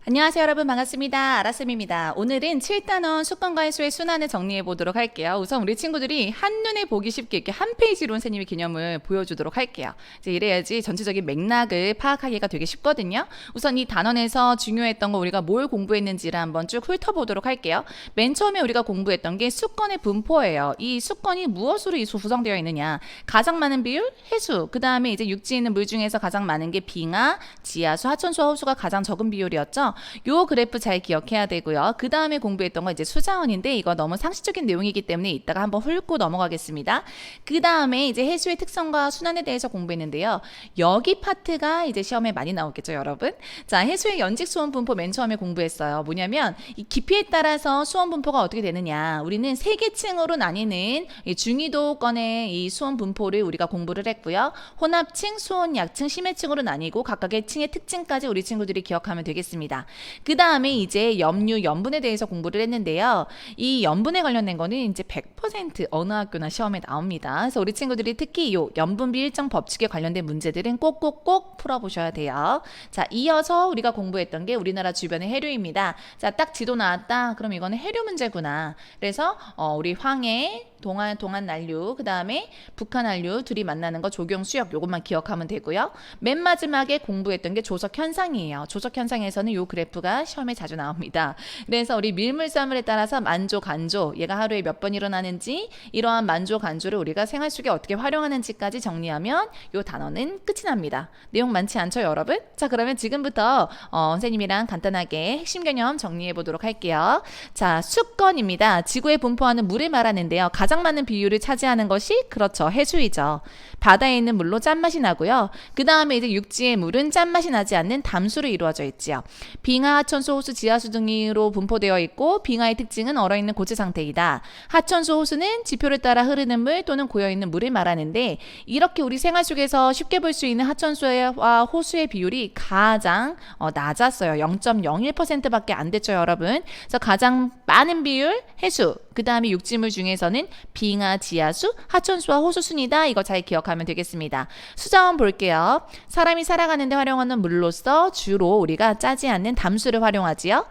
안녕하세요 여러분, 반갑습니다. 아라쌤입니다. 오늘은 7단원 수권과 해수의 순환을 정리해 보도록 할게요. 우선 우리 친구들이 한눈에 보기 쉽게 이렇게 한 페이지로 선생님의 개념을 보여주도록 할게요. 이제 이래야지 전체적인 맥락을 파악하기가 되게 쉽거든요. 우선 이 단원에서 중요했던 거, 우리가 뭘 공부했는지를 한번 쭉 훑어보도록 할게요. 맨 처음에 우리가 공부했던 게 수권의 분포예요. 이 수권이 무엇으로 구성되어 있느냐, 가장 많은 비율 해수, 그 다음에 이제 육지에 있는 물 중에서 가장 많은 게 빙하, 지하수, 하천수와 호수가 가장 적은 비율이었죠. 요 그래프 잘 기억해야 되고요. 그 다음에 공부했던 건 이제 수자원인데, 이거 너무 상식적인 내용이기 때문에 이따가 한번 훑고 넘어가겠습니다. 그 다음에 이제 해수의 특성과 순환에 대해서 공부했는데요. 여기 파트가 이제 시험에 많이 나오겠죠, 여러분? 자, 해수의 연직 수온 분포 맨 처음에 공부했어요. 뭐냐면 이 깊이에 따라서 수온 분포가 어떻게 되느냐, 우리는 세 개 층으로 나뉘는 이 중위도권의 이 수온 분포를 우리가 공부를 했고요. 혼합층, 수온 약층, 심해층으로 나뉘고 각각의 층의 특징까지 우리 친구들이 기억하면 되겠습니다. 그 다음에 이제 염류, 염분에 대해서 공부를 했는데요. 이 염분에 관련된 거는 이제 100% 어느 학교나 시험에 나옵니다. 그래서 우리 친구들이 특히 이 염분비 일정 법칙에 관련된 문제들은 꼭꼭꼭 풀어보셔야 돼요. 자, 이어서 우리가 공부했던 게 우리나라 주변의 해류입니다. 자, 딱 지도 나왔다. 그럼 이거는 해류 문제구나. 그래서 우리 황해, 동안 난류, 그 다음에 북한 한류 둘이 만나는 거 조경 수역, 요것만 기억하면 되고요. 맨 마지막에 공부했던 게 조석 현상이에요. 조석 현상에서는 요 그래프가 시험에 자주 나옵니다. 그래서 우리 밀물사물에 따라서 만조, 간조, 얘가 하루에 몇 번 일어나는지, 이러한 만조, 간조를 우리가 생활 속에 어떻게 활용하는지까지 정리하면 요 단어는 끝이 납니다. 내용 많지 않죠, 여러분? 자, 그러면 지금부터 선생님이랑 간단하게 핵심 개념 정리해 보도록 할게요. 자, 수권입니다. 지구에 분포하는 물을 말하는데요. 가장 많은 비율을 차지하는 것이 그렇죠, 해수이죠. 바다에 있는 물로 짠맛이 나고요. 그 다음에 이제 육지의 물은 짠맛이 나지 않는 담수로 이루어져 있지요. 빙하, 하천수, 호수, 지하수 등으로 분포되어 있고, 빙하의 특징은 얼어있는 고체 상태이다. 하천수, 호수는 지표를 따라 흐르는 물 또는 고여있는 물을 말하는데, 이렇게 우리 생활 속에서 쉽게 볼 수 있는 하천수와 호수의 비율이 가장 낮았어요. 0.01%밖에 안 됐죠, 여러분. 그래서 가장 많은 비율 해수, 그 다음에 육지물 중에서는 빙하, 지하수, 하천수와 호수 순이다. 이거 잘 기억하면 되겠습니다. 수자원 볼게요. 사람이 살아가는데 활용하는 물로서 주로 우리가 짜지 않는 담수를 활용하지요.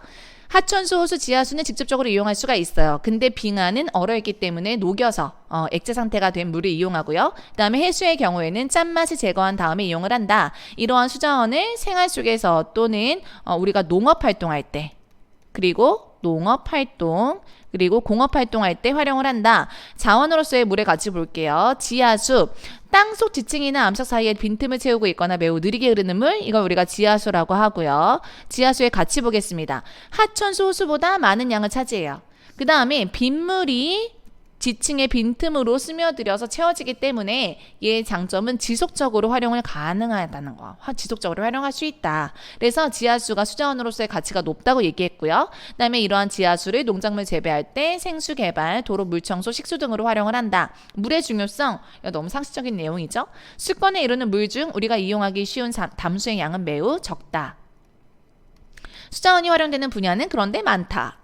하천수, 호수, 지하수는 직접적으로 이용할 수가 있어요. 근데 빙하는 얼어있기 때문에 녹여서 액체 상태가 된 물을 이용하고요. 그 다음에 해수의 경우에는 짠맛을 제거한 다음에 이용을 한다. 이러한 수자원을 생활 속에서 또는 우리가 농업활동할 때, 그리고 농업활동, 그리고 공업활동할 때 활용을 한다. 자원으로서의 물의 가치 볼게요. 지하수, 땅속 지층이나 암석 사이에 빈틈을 채우고 있거나 매우 느리게 흐르는 물, 이걸 우리가 지하수라고 하고요. 지하수의 가치 보겠습니다. 하천수, 호수보다 많은 양을 차지해요. 그 다음에 빗물이 지층의 빈틈으로 스며들어서 채워지기 때문에 얘의 장점은 지속적으로 활용을 가능하다는 거. 지속적으로 활용할 수 있다. 그래서 지하수가 수자원으로서의 가치가 높다고 얘기했고요. 그다음에 이러한 지하수를 농작물 재배할 때 생수 개발, 도로 물 청소, 식수 등으로 활용을 한다. 물의 중요성, 이거 너무 상식적인 내용이죠. 수권에 이르는 물 중 우리가 이용하기 쉬운 담수의 양은 매우 적다. 수자원이 활용되는 분야는 그런데 많다.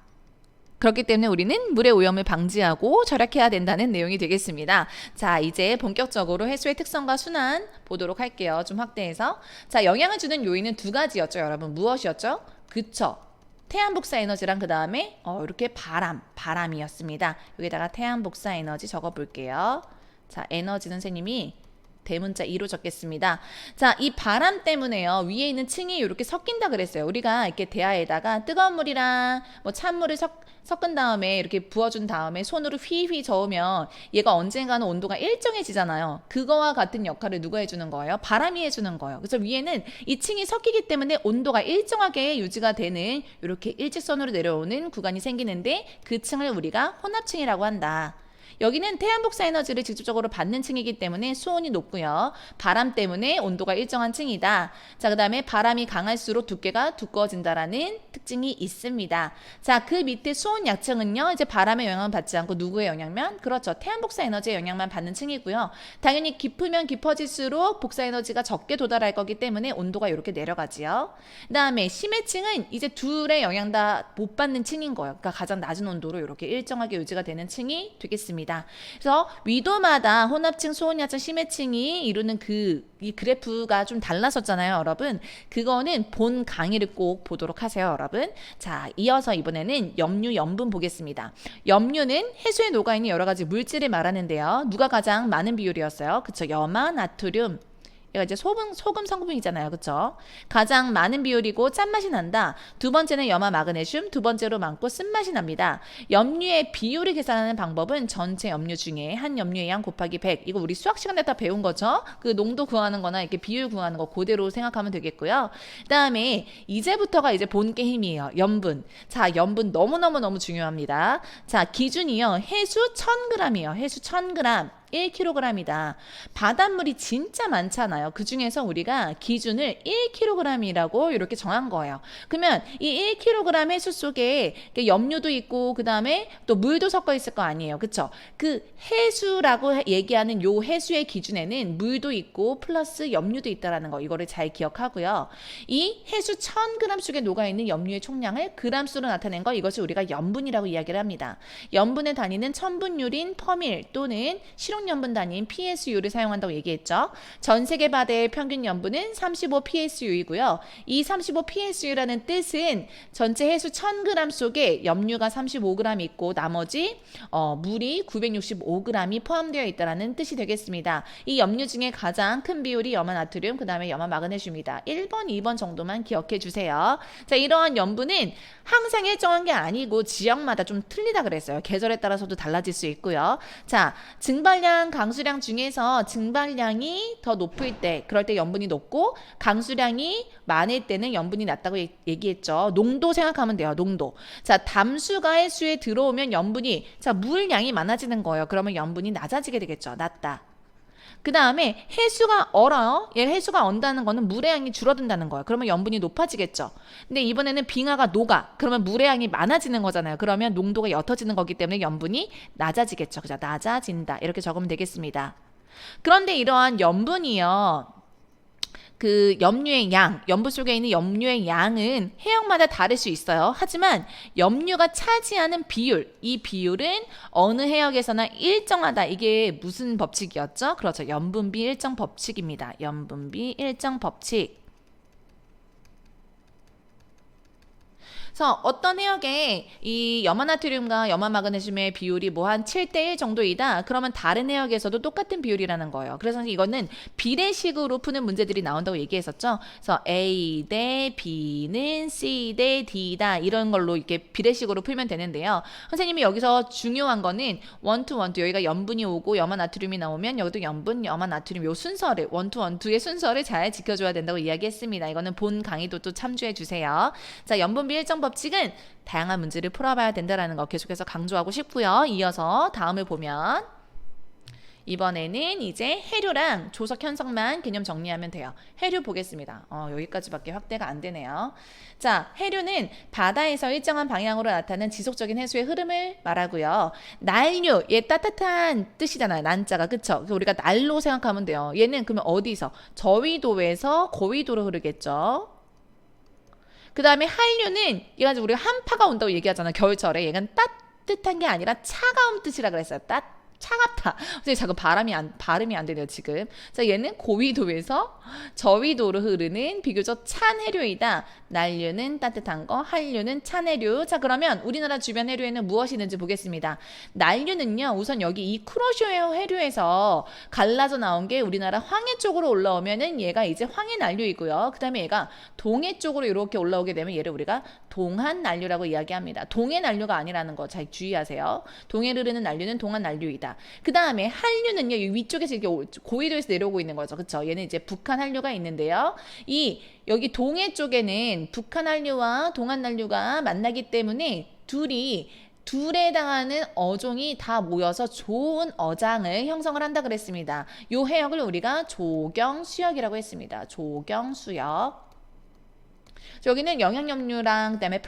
그렇기 때문에 우리는 물의 오염을 방지하고 절약해야 된다는 내용이 되겠습니다. 자, 이제 본격적으로 해수의 특성과 순환 보도록 할게요. 좀 확대해서. 자, 영향을 주는 요인은 두 가지였죠, 여러분. 무엇이었죠? 그쵸. 태양 복사 에너지랑 그 다음에 이렇게 바람이었습니다. 여기다가 태양 복사 에너지 적어볼게요. 자, 에너지 선생님이 대문자 2로 적겠습니다. 자, 이 바람 때문에요. 위에 있는 층이 이렇게 섞인다 그랬어요. 우리가 이렇게 대야에다가 뜨거운 물이랑 뭐 찬물을 섞은 다음에 이렇게 부어준 다음에 손으로 휘휘 저으면 얘가 언젠가는 온도가 일정해지잖아요. 그거와 같은 역할을 누가 해주는 거예요? 바람이 해주는 거예요. 그래서 위에는 이 층이 섞이기 때문에 온도가 일정하게 유지가 되는 이렇게 일직선으로 내려오는 구간이 생기는데, 그 층을 우리가 혼합층이라고 한다. 여기는 태양 복사 에너지를 직접적으로 받는 층이기 때문에 수온이 높고요. 바람 때문에 온도가 일정한 층이다. 자, 그 다음에 바람이 강할수록 두께가 두꺼워진다라는 특징이 있습니다. 자, 그 밑에 수온 약층은요, 이제 바람의 영향을 받지 않고 누구의 영향만? 그렇죠. 태양 복사 에너지의 영향만 받는 층이고요. 당연히 깊으면 깊어질수록 복사 에너지가 적게 도달할 거기 때문에 온도가 이렇게 내려가지요. 그 다음에 심해층은 이제 둘의 영향 다 못 받는 층인 거예요. 그러니까 가장 낮은 온도로 이렇게 일정하게 유지가 되는 층이 되겠습니다. 되겠습니다. 그래서 위도마다 혼합층, 소원야층, 심해층이 이루는 이 그래프가 좀 달랐었잖아요, 여러분. 그거는 본 강의를 꼭 보도록 하세요, 여러분. 자, 이어서 이번에는 염류, 염분 보겠습니다. 염류는 해수에 녹아있는 여러 가지 물질을 말하는데요. 누가 가장 많은 비율이었어요? 그쵸? 염화, 나트륨. 얘가 이제 소금 성분이잖아요. 그쵸? 가장 많은 비율이고 짠맛이 난다. 두 번째는 염화 마그네슘, 두 번째로 많고 쓴맛이 납니다. 염류의 비율을 계산하는 방법은 전체 염류 중에 한 염류의 양 곱하기 100. 이거 우리 수학 시간에 다 배운 거죠? 그 농도 구하는 거나 이렇게 비율 구하는 거 그대로 생각하면 되겠고요. 그 다음에 이제부터가 이제 본 게임이에요. 염분. 자, 염분 너무너무 중요합니다. 자, 기준이요. 해수 1000g이에요. 해수 1000g. 1kg이다. 바닷물이 진짜 많잖아요. 그 중에서 우리가 기준을 1kg이라고 이렇게 정한 거예요. 그러면 이 1kg 해수 속에 염료도 있고 그 다음에 또 물도 섞어 있을 거 아니에요. 그쵸? 그 해수라고 얘기하는 요 해수의 기준에는 물도 있고 플러스 염료도 있다라는 거 이거를 잘 기억하고요. 이 해수 1000g 속에 녹아있는 염료의 총량을 g수로 나타낸 거 이것을 우리가 염분이라고 이야기를 합니다. 염분의 단위는 천분율인 퍼밀 또는 실용염분 단위인 PSU를 사용한다고 얘기했죠. 전 세계 바다의 평균 염분은 35 PSU이고요. 이 35 PSU라는 뜻은 전체 해수 1000g 속에 염류가 35g 있고 나머지 물이 965g이 포함되어 있다는 뜻이 되겠습니다. 이 염류 중에 가장 큰 비율이 염화 나트륨, 그 다음에 염화 마그네슘이다. 1번, 2번 정도만 기억해 주세요. 자, 이러한 염분은 항상 일정한 게 아니고 지역마다 좀 틀리다 그랬어요. 계절에 따라서도 달라질 수 있고요. 자, 증발량, 강수량 중에서 증발량이 더 높을 때, 그럴 때 염분이 높고 강수량이 많을 때는 염분이 낮다고 얘기했죠. 농도 생각하면 돼요. 농도. 자, 담수가 해수에 들어오면 염분이, 자, 물량이 많아지는 거예요. 그러면 염분이 낮아지게 되겠죠. 낮다. 그 다음에 해수가 얼어요. 얘 해수가 언다는 거는 물의 양이 줄어든다는 거예요. 그러면 염분이 높아지겠죠. 근데 이번에는 빙하가 녹아. 그러면 물의 양이 많아지는 거잖아요. 그러면 농도가 옅어지는 거기 때문에 염분이 낮아지겠죠. 그죠? 낮아진다. 이렇게 적으면 되겠습니다. 그런데 이러한 염분이요. 그 염류의 양, 염분 속에 있는 염류의 양은 해역마다 다를 수 있어요. 하지만 염류가 차지하는 비율, 이 비율은 어느 해역에서나 일정하다. 이게 무슨 법칙이었죠? 그렇죠. 염분비 일정 법칙입니다. 염분비 일정 법칙. 그래서 어떤 해역에 이 염화나트륨과 염화마그네슘의 비율이 뭐 한 7대1 정도이다. 그러면 다른 해역에서도 똑같은 비율이라는 거예요. 그래서 이거는 비례식으로 푸는 문제들이 나온다고 얘기했었죠. 그래서 A 대 B는 C 대 D다. 이런 걸로 이렇게 비례식으로 풀면 되는데요. 선생님이 여기서 중요한 거는 원투 여기가 염분이 오고 염화나트륨이 나오면 여기도 염분, 염화나트륨 요 순서를 원투의 순서를 잘 지켜줘야 된다고 이야기했습니다. 이거는 본 강의도 또 참조해 주세요. 자, 염분비 일정 법칙은 다양한 문제를 풀어봐야 된다는 거 계속해서 강조하고 싶고요. 이어서 다음을 보면 이번에는 이제 해류랑 조석 현상만 개념 정리하면 돼요. 해류 보겠습니다. 여기까지밖에 확대가 안 되네요. 자, 해류는 바다에서 일정한 방향으로 나타나는 지속적인 해수의 흐름을 말하고요. 난류, 얘 따뜻한 뜻이잖아요. 난자가. 그쵸? 우리가 난로 생각하면 돼요. 얘는 그러면 어디서? 저위도에서 고위도로 흐르겠죠. 그 다음에 한류는 얘가 우리가 한파가 온다고 얘기하잖아요. 겨울철에. 얘는 따뜻한 게 아니라 차가운 뜻이라 그랬어요. 차갑다. 선생님 자꾸 발음이 안 되네요, 지금. 자, 얘는 고위도에서 저위도로 흐르는 비교적 찬 해류이다. 난류는 따뜻한 거, 한류는 찬 해류. 자, 그러면 우리나라 주변 해류에는 무엇이 있는지 보겠습니다. 난류는요, 우선 여기 이 쿠로쇼 해류에서 갈라져 나온 게 우리나라 황해 쪽으로 올라오면은 얘가 이제 황해 난류이고요. 그 다음에 얘가 동해 쪽으로 이렇게 올라오게 되면 얘를 우리가 동한 난류라고 이야기합니다. 동해 난류가 아니라는 거 잘 주의하세요. 동해를 흐르는 난류는 동한 난류이다. 그 다음에 한류는요, 위쪽에서 이렇게 고위도에서 내려오고 있는 거죠. 그쵸? 얘는 이제 북한 한류가 있는데요. 여기 동해 쪽에는 북한 한류와 동한 난류가 만나기 때문에 둘에 해당하는 어종이 다 모여서 좋은 어장을 형성을 한다 그랬습니다. 요 해역을 우리가 조경수역이라고 했습니다. 조경수역. 여기는 영양염류랑 그다음에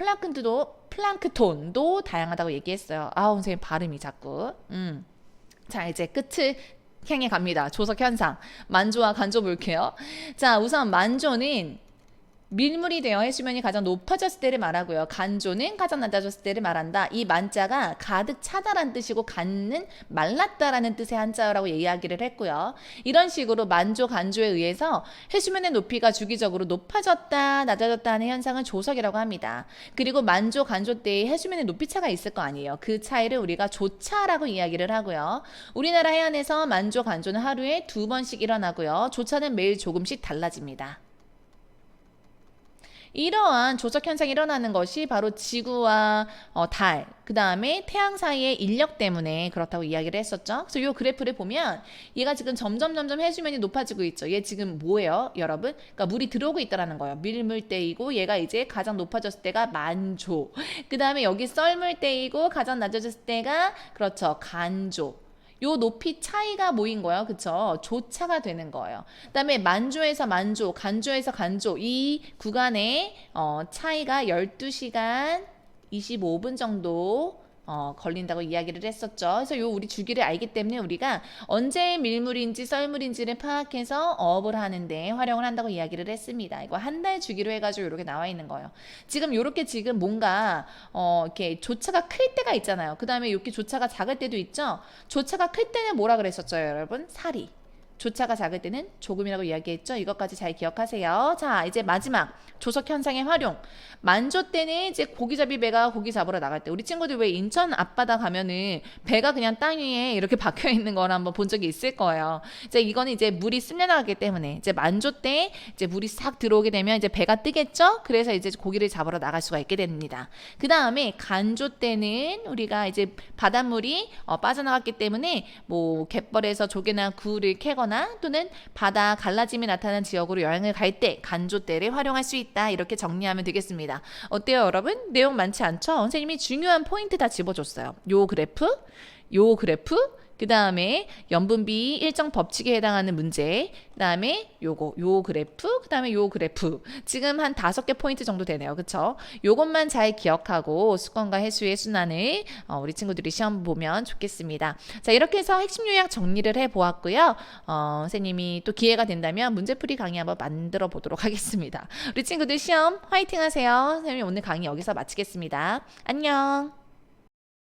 플랑크톤도 다양하다고 얘기했어요. 선생님 발음이 자꾸. 자, 이제 끝을 향해 갑니다. 조석 현상. 만조와 간조 볼게요. 자, 우선 만조는 밀물이 되어 해수면이 가장 높아졌을 때를 말하고요. 간조는 가장 낮아졌을 때를 말한다. 이 만자가 가득 차다란 뜻이고 간은 말랐다라는 뜻의 한자어라고 이야기를 했고요. 이런 식으로 만조, 간조에 의해서 해수면의 높이가 주기적으로 높아졌다, 낮아졌다 하는 현상을 조석이라고 합니다. 그리고 만조, 간조 때의 해수면의 높이 차가 있을 거 아니에요. 그 차이를 우리가 조차라고 이야기를 하고요. 우리나라 해안에서 만조, 간조는 하루에 2번씩 일어나고요. 조차는 매일 조금씩 달라집니다. 이러한 조적 현상이 일어나는 것이 바로 지구와 달, 그 다음에 태양 사이의 인력 때문에 그렇다고 이야기를 했었죠. 그래서 이 그래프를 보면 얘가 지금 점점 해수면이 높아지고 있죠. 얘 지금 뭐예요, 여러분? 그러니까 물이 들어오고 있다라는 거예요. 밀물 때이고 얘가 이제 가장 높아졌을 때가 만조. 그 다음에 여기 썰물 때이고 가장 낮아졌을 때가 그렇죠, 간조. 요 높이 차이가 모인 거예요. 그쵸? 조차가 되는 거예요. 그 다음에 만조에서 만조, 간조에서 간조 이 구간의 차이가 12시간 25분 정도 걸린다고 이야기를 했었죠. 그래서 요 우리 주기를 알기 때문에 우리가 언제 밀물인지 썰물인지를 파악해서 어업을 하는데 활용을 한다고 이야기를 했습니다. 이거 한 달 주기로 해가지고 이렇게 나와 있는 거예요. 지금 요렇게 지금 뭔가 이렇게 조차가 클 때가 있잖아요. 그 다음에 이렇게 조차가 작을 때도 있죠. 조차가 클 때는 뭐라 그랬었죠, 여러분? 사리. 조차가 작을 때는 조금이라고 이야기했죠. 이것까지 잘 기억하세요. 자, 이제 마지막 조석 현상의 활용. 만조 때는 이제 고기잡이 배가 고기 잡으러 나갈 때 우리 친구들 왜 인천 앞바다 가면은 배가 그냥 땅 위에 이렇게 박혀 있는 걸 한번 본 적이 있을 거예요. 이제 이거는 이제 물이 쓸려나가기 때문에 이제 만조 때 이제 물이 싹 들어오게 되면 이제 배가 뜨겠죠. 그래서 이제 고기를 잡으러 나갈 수가 있게 됩니다. 그 다음에 간조 때는 우리가 이제 바닷물이 빠져나갔기 때문에 뭐 갯벌에서 조개나 굴을 캐거나 또는 바다 갈라짐이 나타난 지역으로 여행을 갈 때 간조 때를 활용할 수 있다. 이렇게 정리하면 되겠습니다. 어때요, 여러분? 내용 많지 않죠? 선생님이 중요한 포인트 다 집어줬어요. 요 그래프, 그 다음에 연분비 일정 법칙에 해당하는 문제, 그 다음에 요 그래프, 그 다음에 요 그래프. 지금 한 5개 포인트 정도 되네요. 그쵸? 요것만 잘 기억하고 수권과 해수의 순환을 우리 친구들이 시험 보면 좋겠습니다. 자, 이렇게 해서 핵심 요약 정리를 해보았고요. 선생님이 또 기회가 된다면 문제풀이 강의 한번 만들어 보도록 하겠습니다. 우리 친구들 시험 화이팅 하세요. 선생님이 오늘 강의 여기서 마치겠습니다. 안녕.